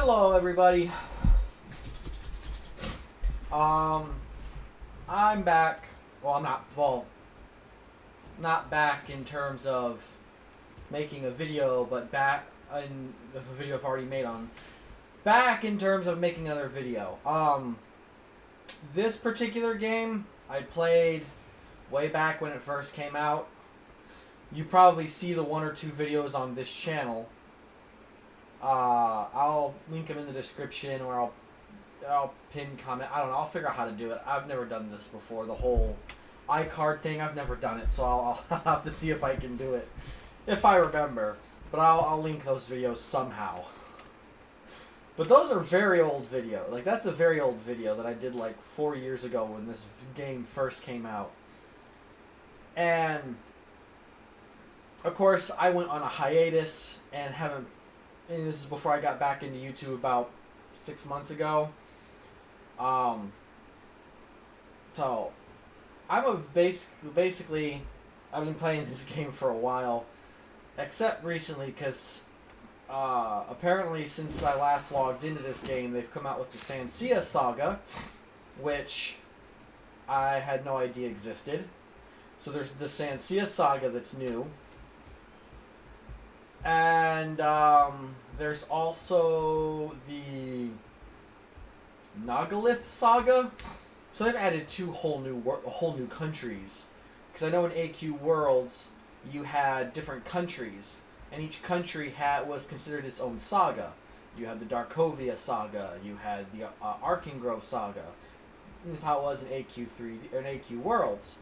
Hello, everybody. I'm back. Well, I'm not. Well, not back in terms of making a video, but back in the video I've already made on. Back in terms of making another video. This particular game I played way back when it first came out. You probably see the one or two videos on this channel. I'll link them in the description, or I'll pin comment. I don't know. I'll figure out how to do it. I've never done this before. The whole iCard thing, I've never done it, so I'll have to see if I can do it, if I remember. But I'll link those videos somehow. But those are very old video. Like, that's a very old video that I did like 4 years ago when this game first came out. And of course, I went on a hiatus and haven't. And this is before I got back into YouTube about 6 months ago. So I'm basically I've been playing this game for a while, except recently because apparently since I last logged into this game, they've come out with the Sancia Saga, which I had no idea existed. So there's the Sancia Saga that's new. And there's also the Nagalith Saga. So they've added two whole new countries. Because I know in AQ Worlds you had different countries, and each country was considered its own saga. You had the Darkovia Saga. You had the Arkengrove Saga. This is how it was in AQ3 or in AQ Worlds.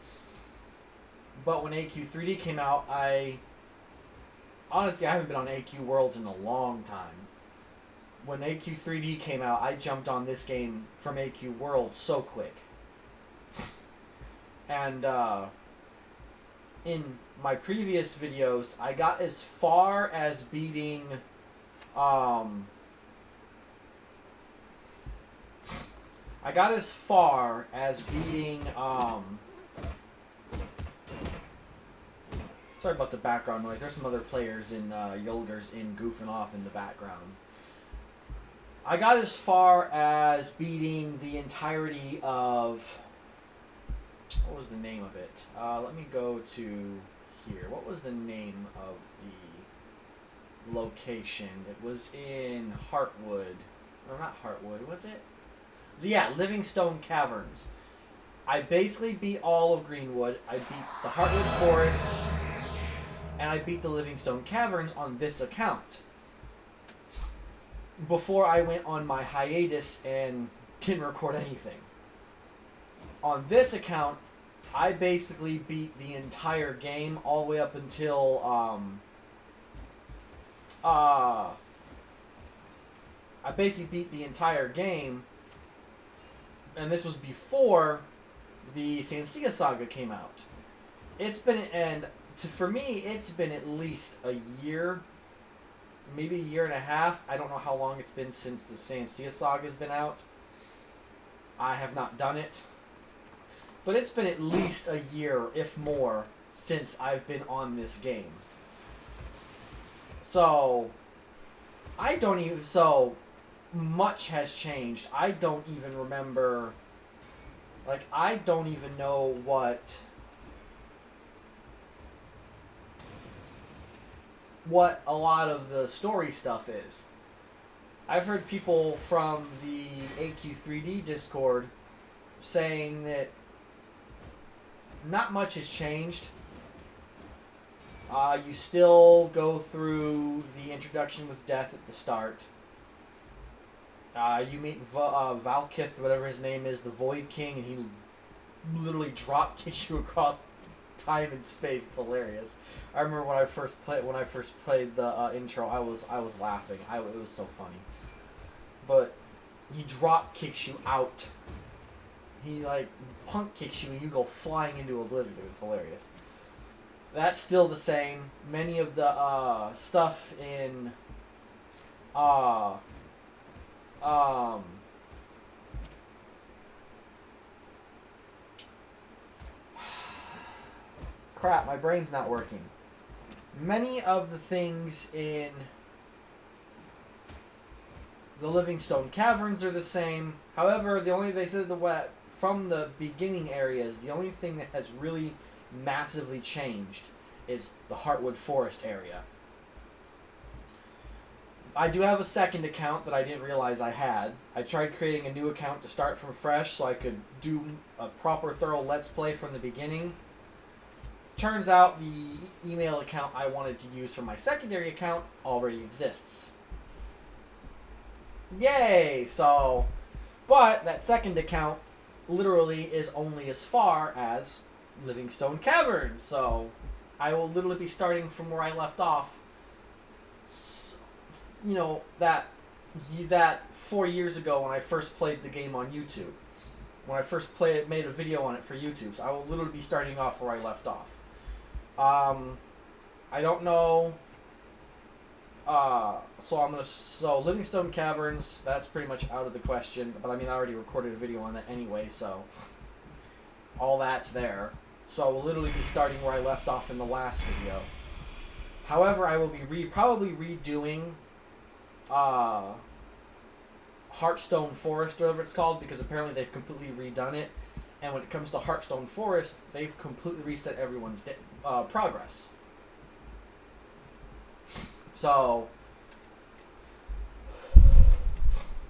But when AQ3D came out, honestly, I haven't been on AQ Worlds in a long time. When AQ3D came out, I jumped on this game from AQ Worlds so quick. And in my previous videos, I got as far as beating sorry about the background noise. There's some other players in Yolgers goofing off in the background. I got as far as beating the entirety of... What was the name of it? Let me go to here. What was the name of the location? It was in Heartwood. No, not Heartwood. Was it? Yeah, Livingstone Caverns. I basically beat all of Greenwood. I beat the Heartwood Forest. And I beat the Livingstone Caverns on this account. Before I went on my hiatus and didn't record anything. On this account, I basically beat the entire game all the way up until I basically beat the entire game, and this was before the Sancia Saga came out. For me, it's been at least a year, maybe a year and a half. I don't know how long it's been since the Sancia Saga has been out. I have not done it. But it's been at least a year, if more, since I've been on this game. So much has changed. I don't even remember, I don't even know what a lot of the story stuff is. I've heard people from the AQ3D Discord saying that not much has changed. You still go through the introduction with death at the start. You meet Valkith, whatever his name is, the Void King, and he literally drop kicks you across time and space. It's hilarious. I remember when I first played the intro, I was laughing. It was so funny. But he drop kicks you out. He punk kicks you and you go flying into oblivion. It's hilarious. That's still the same. Many of the stuff in crap, my brain's not working. Many of the things in The Livingstone Caverns are the same. However, they said from the beginning areas, the only thing that has really massively changed is the Heartwood Forest area. I do have a second account that I didn't realize I had. I tried creating a new account to start from fresh so I could do a proper thorough Let's Play from the beginning. Turns out the email account I wanted to use for my secondary account already exists. Yay! So, but that second account literally is only as far as Livingstone Caverns. So, I will literally be starting from where I left off. You know, that 4 years ago when I first played the game on YouTube. When I first made a video on it for YouTube. So I will literally be starting off where I left off. I don't know. So Livingstone Caverns, that's pretty much out of the question. But I mean, I already recorded a video on that anyway, so all that's there. So I will literally be starting where I left off in the last video. However, I will be probably redoing Heartstone Forest, whatever it's called, because apparently they've completely redone it. And when it comes to Heartstone Forest, they've completely reset everyone's progress. So,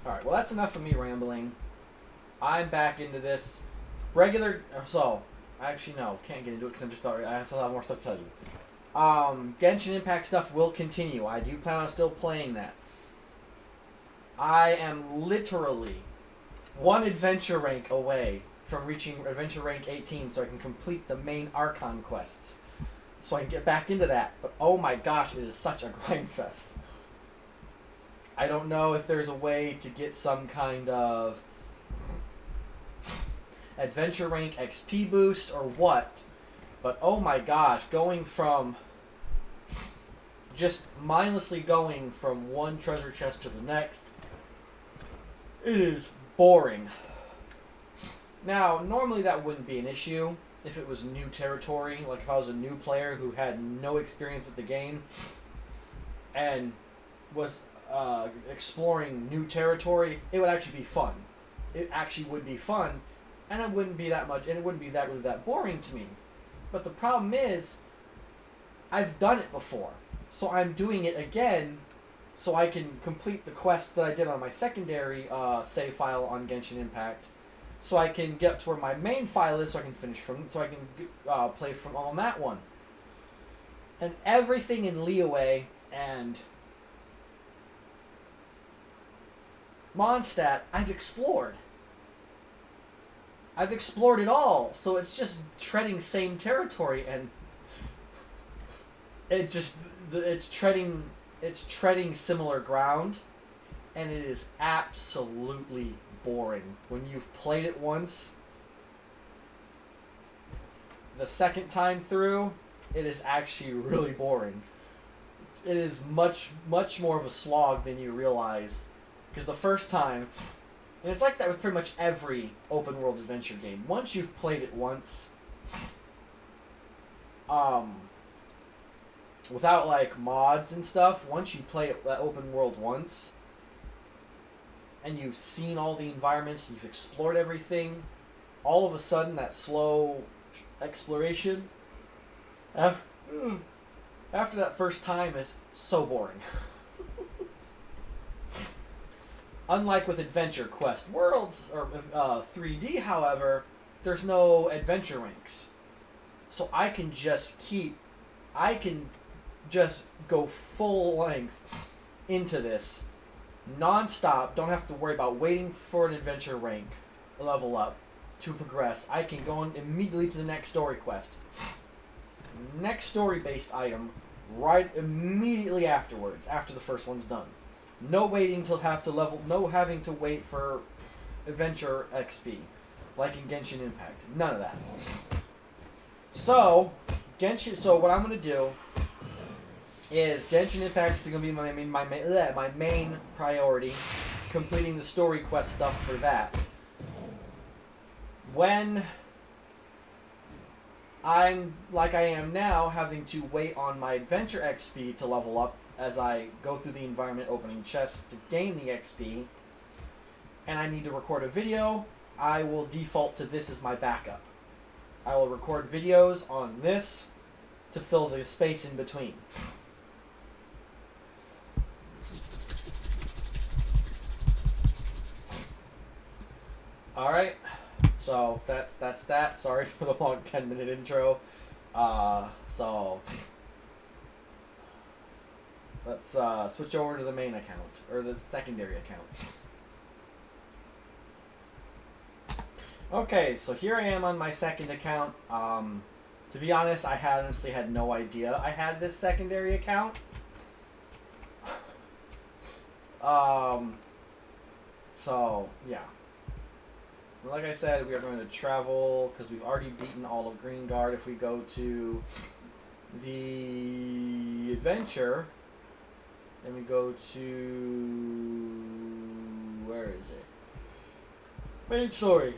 alright, well that's enough of me rambling. I'm back into this actually no, can't get into it because I still have more stuff to tell you. Genshin Impact stuff will continue. I do plan on still playing that. I am literally one adventure rank away from reaching adventure rank 18 so I can complete the main Archon quests. So I can get back into that. But oh my gosh, it is such a grind fest. I don't know if there's a way to get some kind of adventure rank XP boost or what. But oh my gosh, going from just mindlessly going from one treasure chest to the next, it is boring. Now, normally that wouldn't be an issue if it was new territory. Like if I was a new player who had no experience with the game and was exploring new territory, it would actually be fun. It actually would be fun, and it wouldn't be that much, and it wouldn't be that boring to me. But the problem is, I've done it before, so I'm doing it again so I can complete the quests that I did on my secondary save file on Genshin Impact, so I can get up to where my main file is, so I can play from on that one. And everything in Liyue and Mondstadt, I've explored. I've explored it all, so it's just treading same territory, and it's treading similar ground, and it is absolutely boring. When you've played it once, the second time through, it is actually really boring. It is much more of a slog than you realize, because the first time, and it's like that with pretty much every open world adventure game. Once you've played it once, without like mods and stuff, once you play that open world once, and you've seen all the environments, and you've explored everything, all of a sudden that slow exploration, after that first time, is so boring. Unlike with Adventure Quest Worlds, or 3D, however, there's no adventure ranks. So I can just go full length into this non-stop. Don't have to worry about waiting for an adventure rank level up to progress. I can go immediately to the next story quest. Next story-based item right immediately afterwards, after the first one's done. No waiting no having to wait for adventure XP, like in Genshin Impact. None of that. So what I'm gonna do is Genshin Impact is gonna be my main priority, completing the story quest stuff for that. When I'm like I am now, having to wait on my adventure XP to level up, as I go through the environment opening chests to gain the XP, and I need to record a video, I will default to this as my backup. I will record videos on this to fill the space in between. Alright, so that's that. Sorry for the long 10-minute intro. So let's switch over to the main account, or the secondary account. Okay, so here I am on my second account. To be honest, I honestly had no idea I had this secondary account. So, yeah. Like I said, we are going to travel, because we've already beaten all of Greenguard. If we go to the adventure, then we go to... where is it? Main story.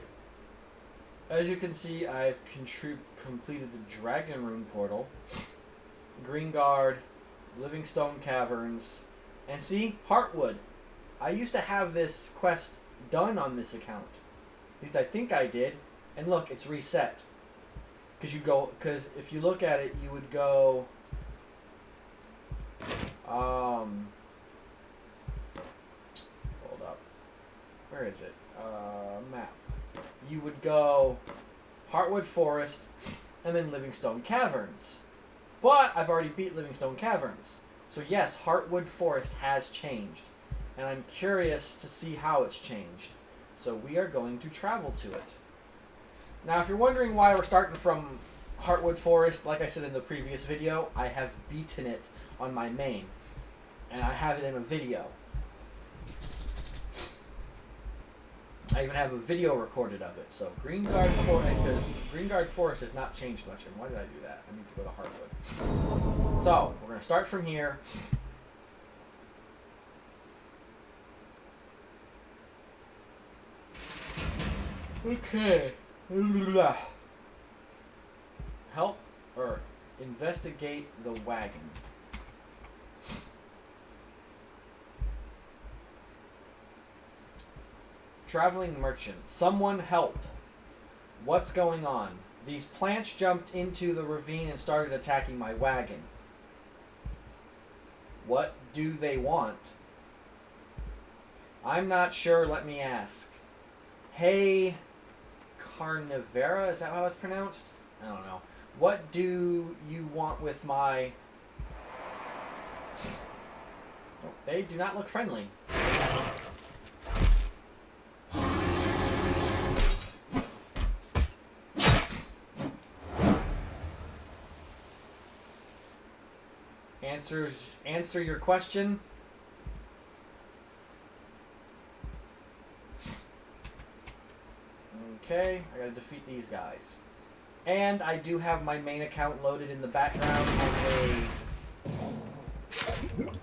As you can see, I've completed the Dragon Rune portal, Greenguard, Livingstone Caverns, and see, Heartwood. I used to have this quest done on this account. At least I think I did. And look, it's reset. Because if you look at it, you would go... hold up. Where is it? Map. You would go Heartwood Forest and then Livingstone Caverns. But I've already beat Livingstone Caverns. So yes, Heartwood Forest has changed. And I'm curious to see how it's changed. So we are going to travel to it. Now, if you're wondering why we're starting from Heartwood Forest, like I said in the previous video, I have beaten it on my main. And I have it in a video. I even have a video recorded of it. So Greenguard Forest has not changed much. And why did I do that? I need to go to Heartwood. So we're going to start from here. Okay. Help or investigate the wagon. Traveling merchant. Someone help. What's going on? These plants jumped into the ravine and started attacking my wagon. What do they want? I'm not sure, let me ask. Hey, Carnivera, is that how it's pronounced? I don't know. What do you want with my... Oh, they do not look friendly. Answer your question. Okay, I gotta defeat these guys. And I do have my main account loaded in the background on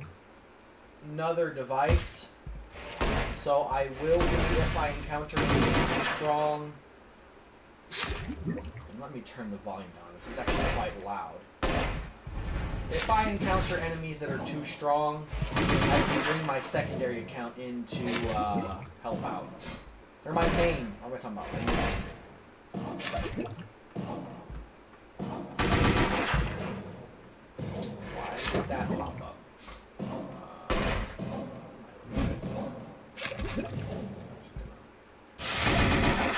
another device. So I will be, if I encounter anything too strong... And let me turn the volume down. This is actually quite loud. If I encounter enemies that are too strong, I can bring my secondary account in to help out. Or my main. What am I talking about? Why did that pop up?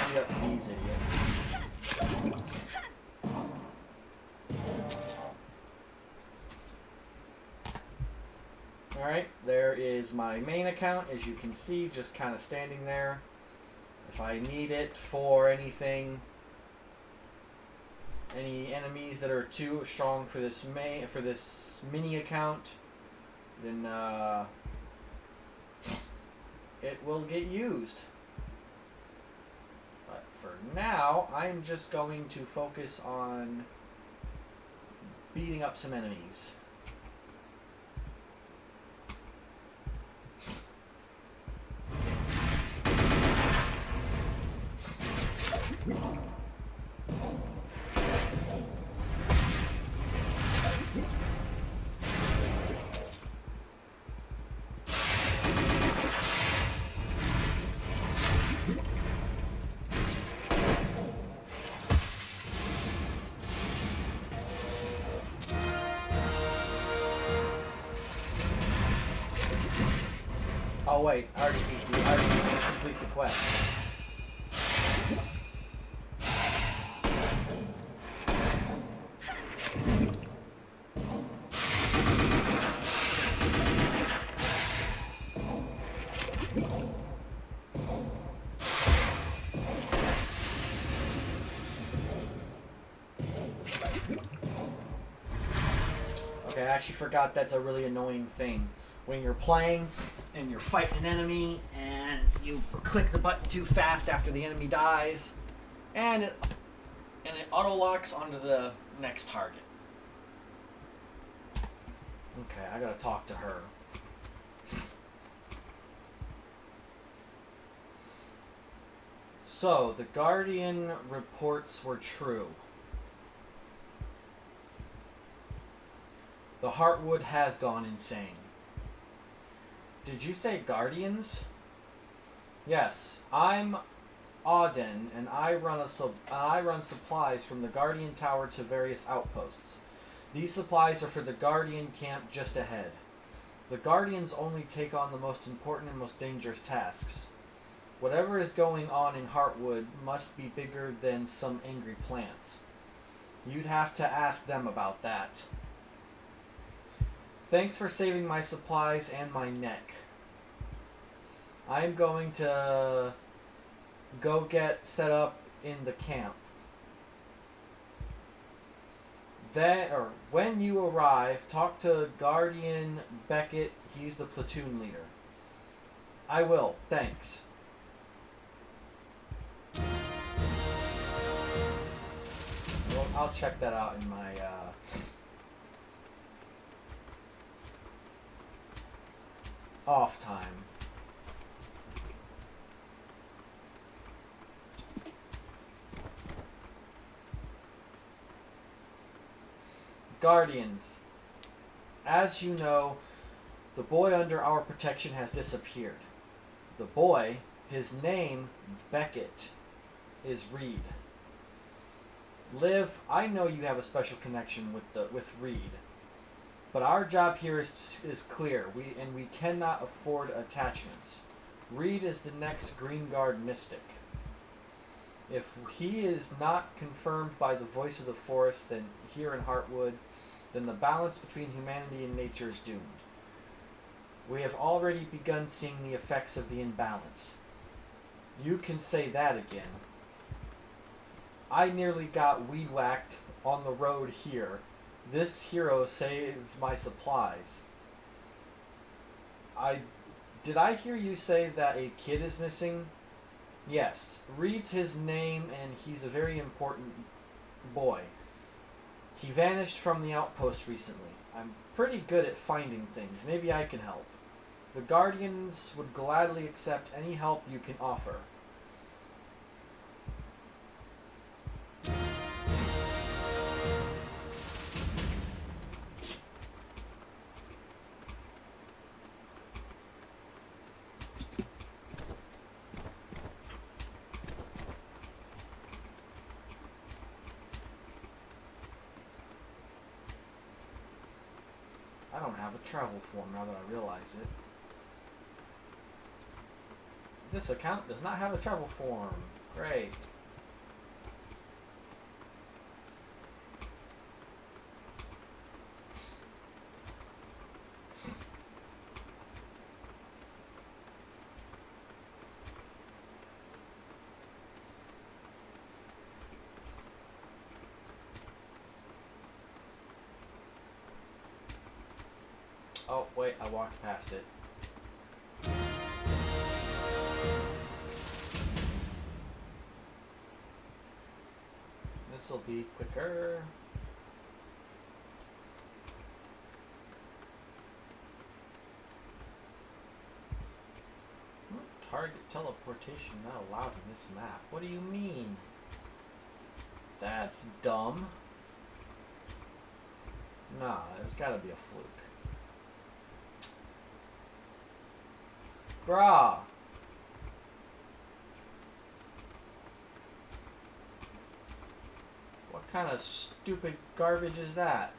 Beat up these idiots. Alright, there is my main account, as you can see, just kind of standing there. If I need it for anything, any enemies that are too strong for this mini account, then it will get used. But for now, I'm just going to focus on beating up some enemies. Oh wait, I already beat you. I already need to complete the quest. Okay, I actually forgot that's a really annoying thing. When you're playing and you're fighting an enemy and you click the button too fast after the enemy dies, and it auto locks onto the next target. Okay, I gotta talk to her. So, the Guardian reports were true. The Heartwood has gone insane. Did you say Guardians? Yes, I'm Auden, and I run supplies from the Guardian Tower to various outposts. These supplies are for the Guardian camp just ahead. The Guardians only take on the most important and most dangerous tasks. Whatever is going on in Heartwood must be bigger than some angry plants. You'd have to ask them about that. Thanks for saving my supplies and my neck. I'm going to go get set up in the camp. When you arrive, talk to Guardian Beckett. He's the platoon leader. I will. Thanks. Well, I'll check that out in my off time. Guardians. As you know, the boy under our protection has disappeared. The boy, his name, Beckett, is Reed. Liv, I know you have a special connection with Reed, but our job here is clear. We cannot afford attachments. Reed is the next Green Guard mystic. If he is not confirmed by the voice of the forest, then here in Heartwood, then the balance between humanity and nature is doomed. We have already begun seeing the effects of the imbalance. You can say that again. I nearly got weed whacked on the road here. This hero saved my supplies. Did I hear you say that a kid is missing? Yes. Reed's his name, and he's a very important boy. He vanished from the outpost recently. I'm pretty good at finding things. Maybe I can help. The Guardians would gladly accept any help you can offer. I don't have a travel form now that I realize it. This account does not have a travel form. Great. Oh, wait, I walked past it. This'll be quicker. Target teleportation not allowed in this map. What do you mean? That's dumb. Nah, there's gotta be a fluke. Brah. What kind of stupid garbage is that?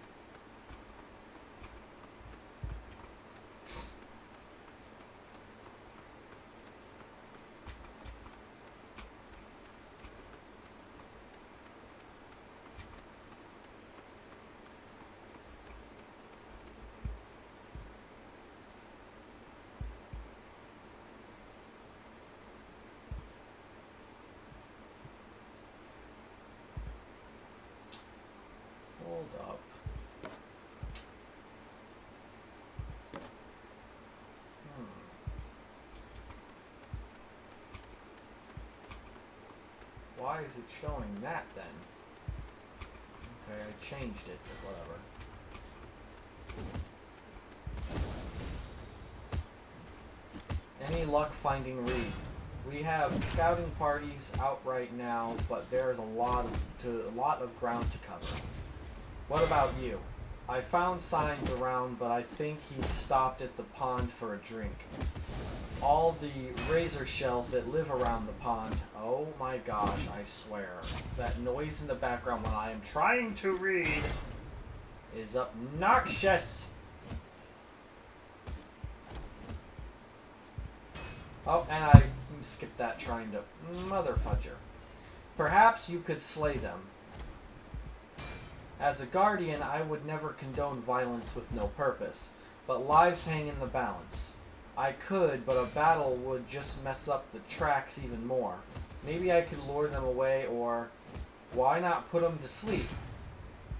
Hold up. Why is it showing that then? Okay, I changed it, but whatever. Any luck finding Reed? We have scouting parties out right now, but there's a lot of ground to cover. What about you? I found signs around, but I think he stopped at the pond for a drink. All the razor shells that live around the pond. Oh my gosh, I swear. That noise in the background when I am trying to read is obnoxious. Oh, and I skipped that trying to... Mother fudger. Perhaps you could slay them. As a guardian, I would never condone violence with no purpose, but lives hang in the balance. I could, but a battle would just mess up the tracks even more. Maybe I could lure them away, or why not put them to sleep?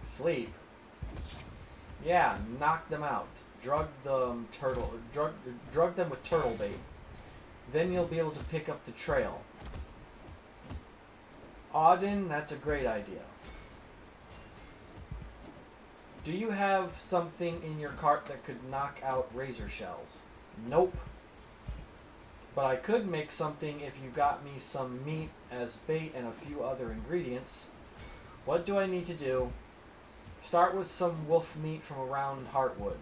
Sleep? Yeah, knock them out. Drug them with turtle bait. Then you'll be able to pick up the trail. Auden, that's a great idea. Do you have something in your cart that could knock out razor shells? Nope. But I could make something if you got me some meat as bait and a few other ingredients. What do I need to do? Start with some wolf meat from around Heartwood.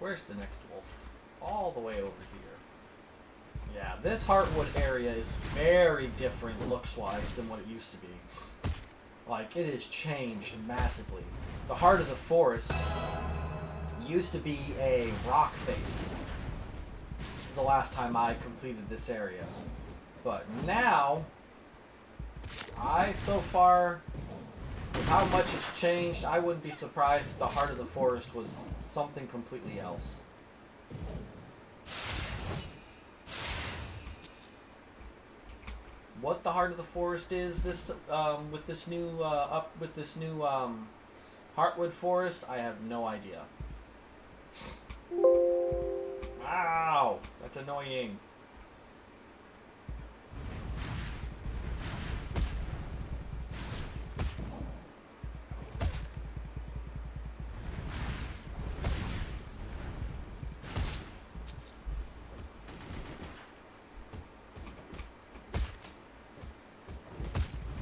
Where's the next wolf? All the way over here. Yeah, this Heartwood area is very different looks-wise than what it used to be. Like, it has changed massively. The heart of the forest used to be a rock face the last time I completed this area. But now, so far, with how much has changed, I wouldn't be surprised if the heart of the forest was something completely else. What the heart of the forest is with this new Heartwood forest, I have no idea. Wow, that's annoying.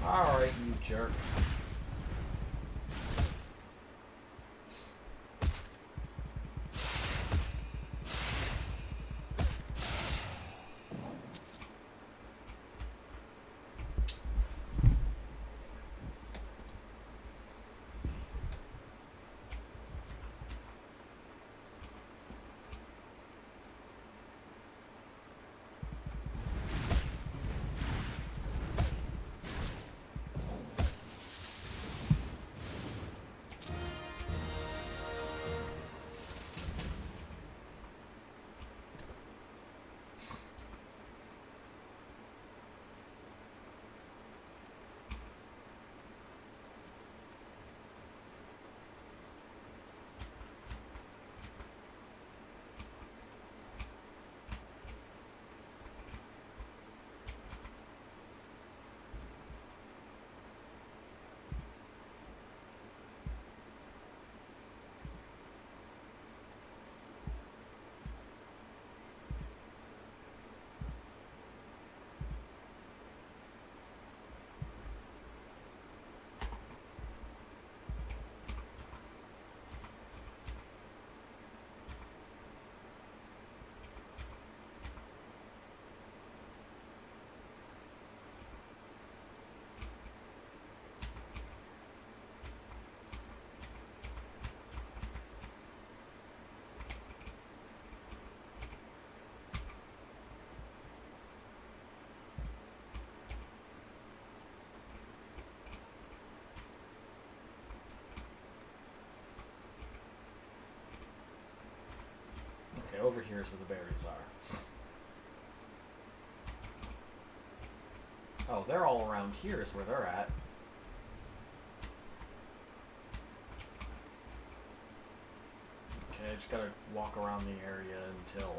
Alright, you jerk. over here is where the berries are. Oh, they're all around here is where they're at. Okay, I just gotta walk around the area until,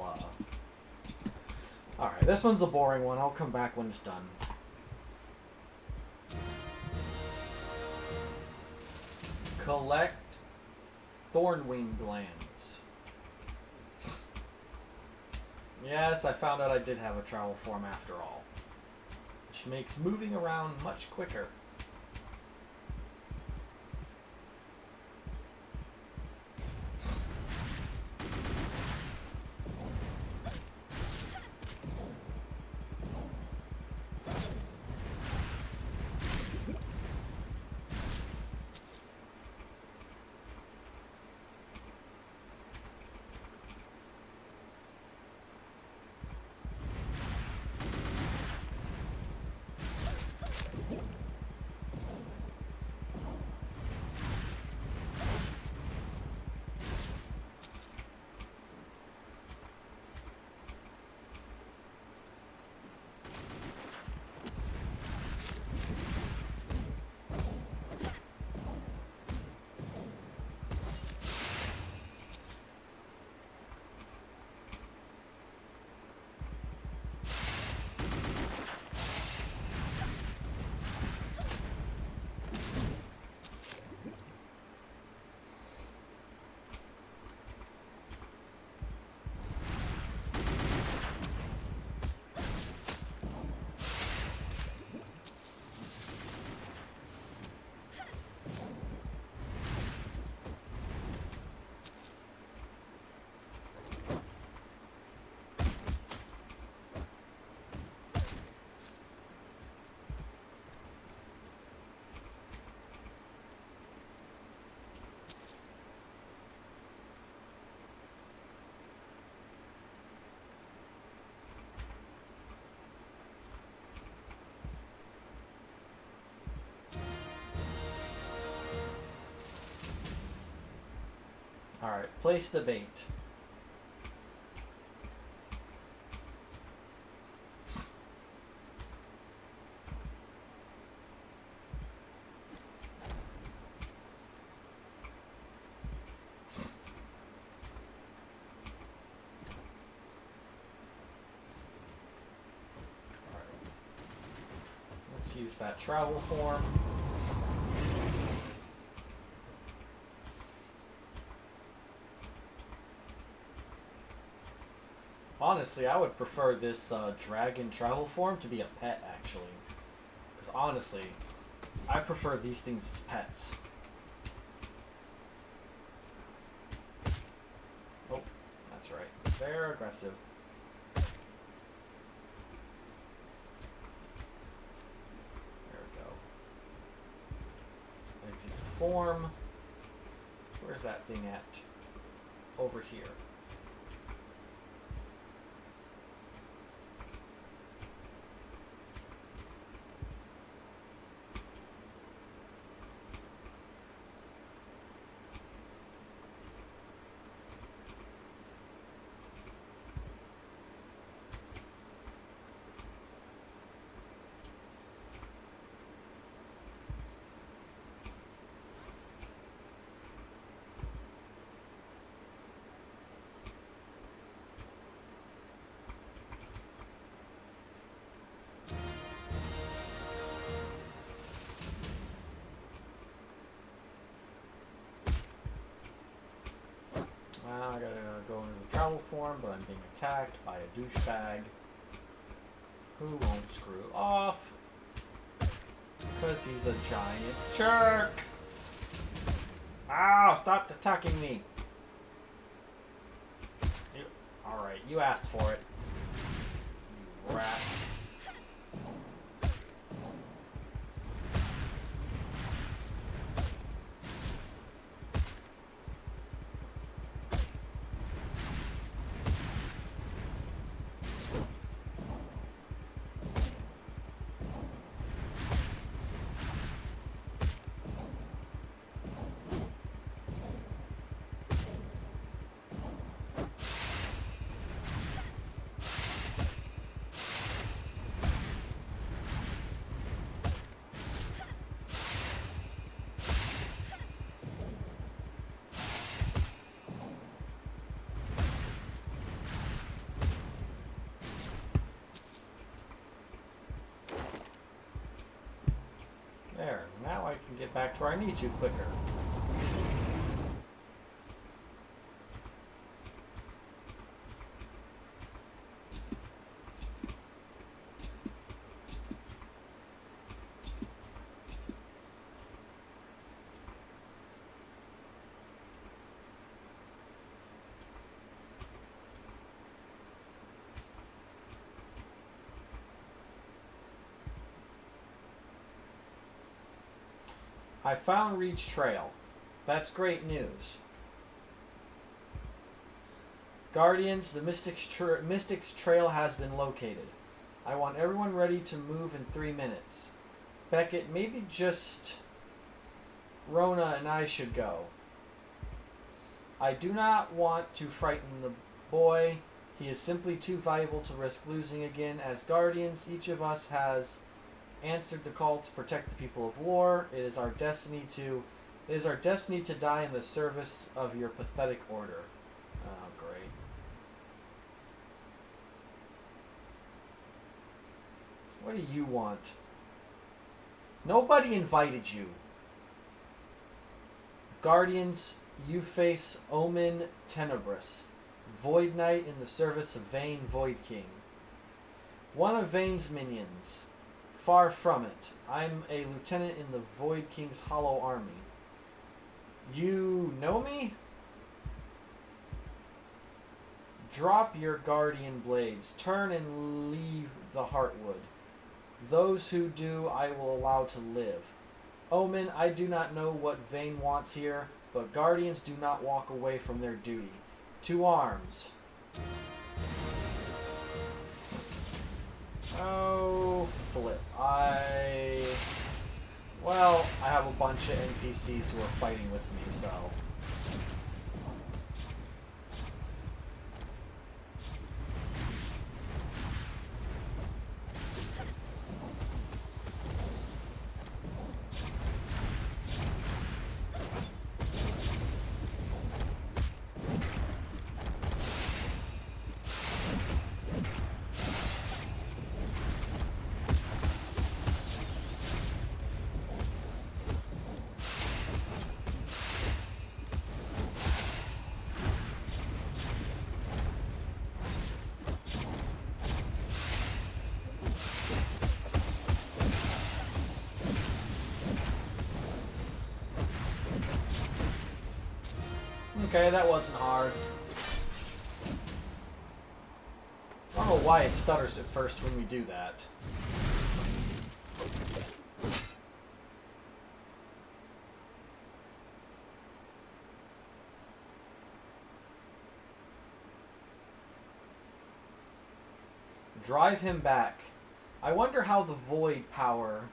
Alright, this one's a boring one. I'll come back when it's done. Collect thornwing glands. Yes, I found out I did have a travel form after all, which makes moving around much quicker. Alright, place the bait. Alright. Let's use that travel form. Honestly, I would prefer this dragon travel form to be a pet, actually. Because honestly, I prefer these things as pets. Oh, that's right. They're aggressive. There we go. Exit the form. Where's that thing at? Over here. I gotta go into the travel form, but I'm being attacked by a douchebag who won't screw off because he's a giant jerk. Ow! Stop attacking me. Alright, you asked for it. You rat. get back to where I need to quicker. I found Reed's trail. That's great news. Guardians, the Mystic's trail has been located. I want everyone ready to move in 3 minutes. Beckett, maybe just Rona and I should go. I do not want to frighten the boy. He is simply too valuable to risk losing again. As Guardians, each of us has answered the call to protect the people of Lore. It is our destiny to die in the service of your pathetic order. Oh, great. What do you want? Nobody invited you. Guardians, you face Omen Tenebris, Void Knight in the service of Vayne Void King. One of Vayne's minions. Far from it. I'm a lieutenant in the Void King's Hollow Army. You know me? Drop your guardian blades. Turn and leave the Heartwood. Those who do, I will allow to live. Omen, I do not know what Vayne wants here, but Guardians do not walk away from their duty. To arms. Oh, flip. Well, I have a bunch of NPCs who are fighting with me, so... Okay, that wasn't hard. I don't know why it stutters at first when we do that. Drive him back. I wonder how the void power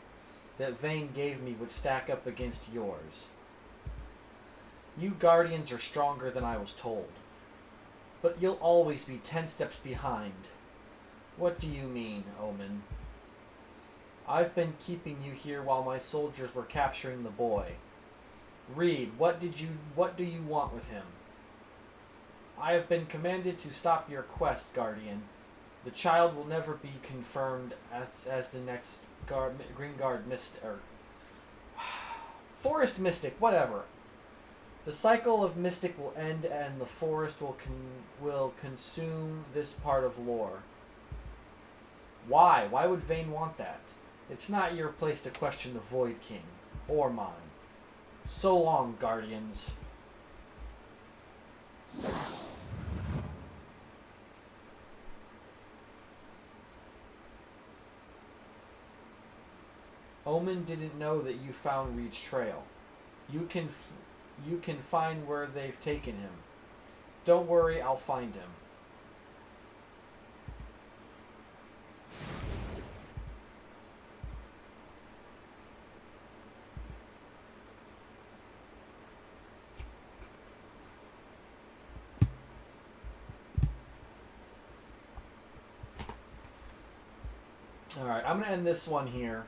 that Vayne gave me would stack up against yours. You Guardians are stronger than I was told. But you'll always be 10 steps behind. What do you mean, Omen? I've been keeping you here while my soldiers were capturing the boy. Reed, what do you want with him? I have been commanded to stop your quest, Guardian. The child will never be confirmed as the next Green Guard Mystic, or Forest Mystic, whatever. The cycle of Mystic will end and the forest will consume this part of Lore. Why? Why would Vayne want that? It's not your place to question the Void King. Or mine. So long, Guardians. Omen didn't know that you found Reed's trail. You can find where they've taken him. Don't worry, I'll find him. Alright, I'm going to end this one here.